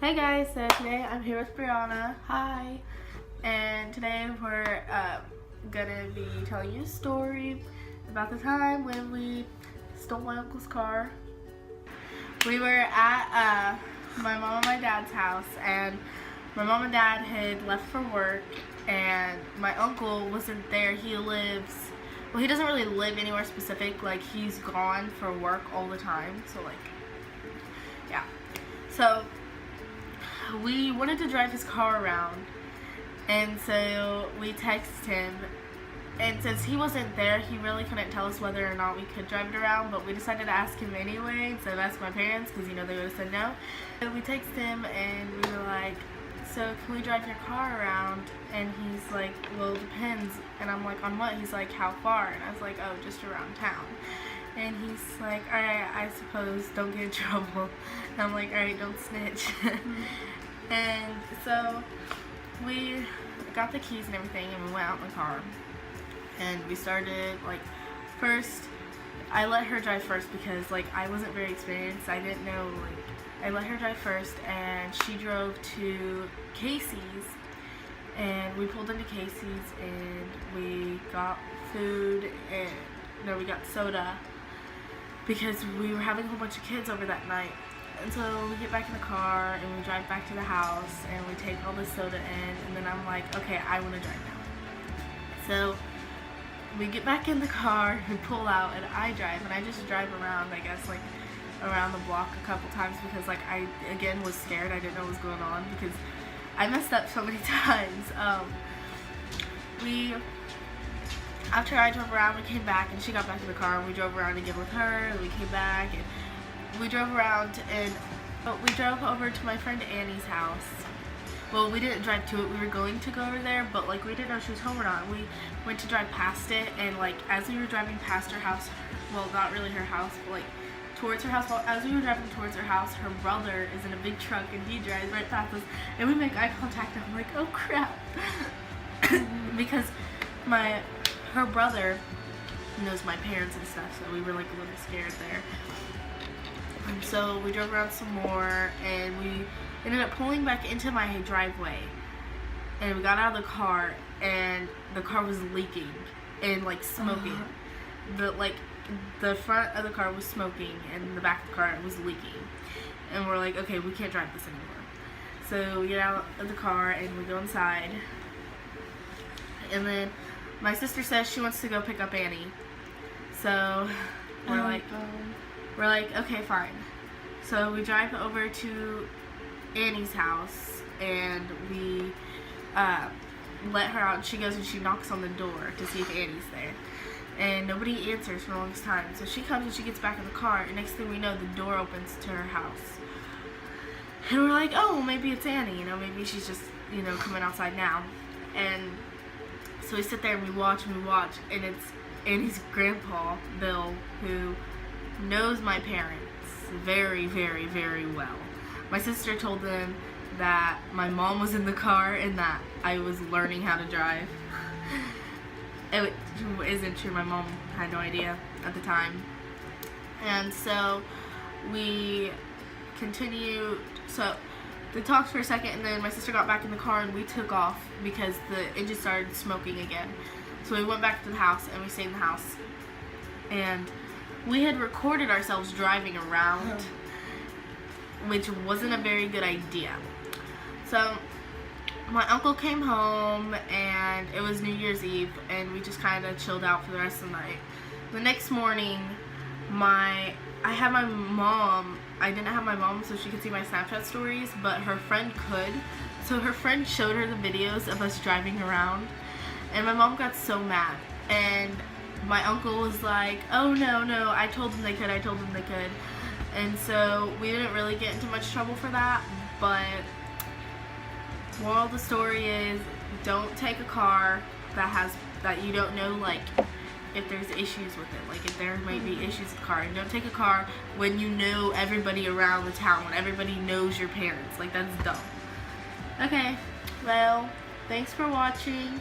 Hey guys, so today I'm here with Brianna. Hi. And today we're gonna be telling you a story about the time when we stole my uncle's car. We were at my mom and my dad's house, and my mom and dad had left for work, and my uncle wasn't there. He doesn't really live anywhere specific, like he's gone for work all the time, so like, yeah. So we wanted to drive his car around, and so we texted him, and since he wasn't there, he really couldn't tell us whether or not we could drive it around, but we decided to ask him anyway instead of asking my parents, because they would have said no. So we texted him and we were like, so can we drive your car around? And he's like, well, it depends. And I'm like, on what? He's like, how far? And I was like, oh, just around town. And he's like, alright, I suppose, don't get in trouble. And I'm like, alright, don't snitch. And so we got the keys and everything, and we went out in the car. And we started, like, first, I let her drive first because, like, I wasn't very experienced. I didn't know, like, I let her drive first, and she drove to Casey's. And we pulled into Casey's, and we got food, and, no, we got soda, because we were having a whole bunch of kids over that night. And so we get back in the car, and we drive back to the house, and we take all the soda in, and then I'm like, okay, I want to drive now. So we get back in the car, we pull out, and I drive, and I just drive around, I guess, like, around the block a couple times, because, like, I, again, was scared. I didn't know what was going on, because I messed up so many times. After I drove around, we came back, and she got back in the car, and we drove around again with her, and we came back, and we drove around, and we drove over to my friend Annie's house. Well, we didn't drive to it, we were going to go over there, but, like, we didn't know if she was home or not. We went to drive past it, and, like, as we were driving past her house, well, not really her house, but, like, towards her house, well, as we were driving towards her house, her brother is in a big truck, and he drives right past us, and we make eye contact, and I'm like, oh, crap. Because her brother knows my parents and stuff, so we were, like, a little scared there. And so we drove around some more, and we ended up pulling back into my driveway, and we got out of the car, and the car was leaking and, like, smoking. The front of the car was smoking, and the back of the car was leaking. And we're like, okay, we can't drive this anymore. So we get out of the car, and we go inside, and then my sister says she wants to go pick up Annie. So we're like, okay, fine. So we drive over to Annie's house, and we let her out, and she goes and she knocks on the door to see if Annie's there. And nobody answers for the longest time. So she comes and she gets back in the car, and next thing we know, the door opens to her house. And we're like, oh, well, maybe it's Annie, maybe she's just, coming outside now. And so we sit there and we watch, and it's Annie's grandpa, Bill, who knows my parents very, very, very well. My sister told them that my mom was in the car and that I was learning how to drive. It isn't true. My mom had no idea at the time. And so we continued. So they talked for a second, and then my sister got back in the car, and we took off because the engine started smoking again. So we went back to the house, and we stayed in the house. And we had recorded ourselves driving around, which wasn't a very good idea. So my uncle came home, and it was New Year's Eve, and we just kind of chilled out for the rest of the night. The next morning, I had my mom. I didn't have my mom so she could see my Snapchat stories, but her friend could. So her friend showed her the videos of us driving around, and my mom got so mad. And my uncle was like, oh, no, I told them they could. And so we didn't really get into much trouble for that, but moral of the story is, don't take a car that you don't know, like, if there's issues with it, like if there might be issues with the car. And don't take a car when you know everybody around the town, when everybody knows your parents. Like, that's dumb. Okay, well, thanks for watching.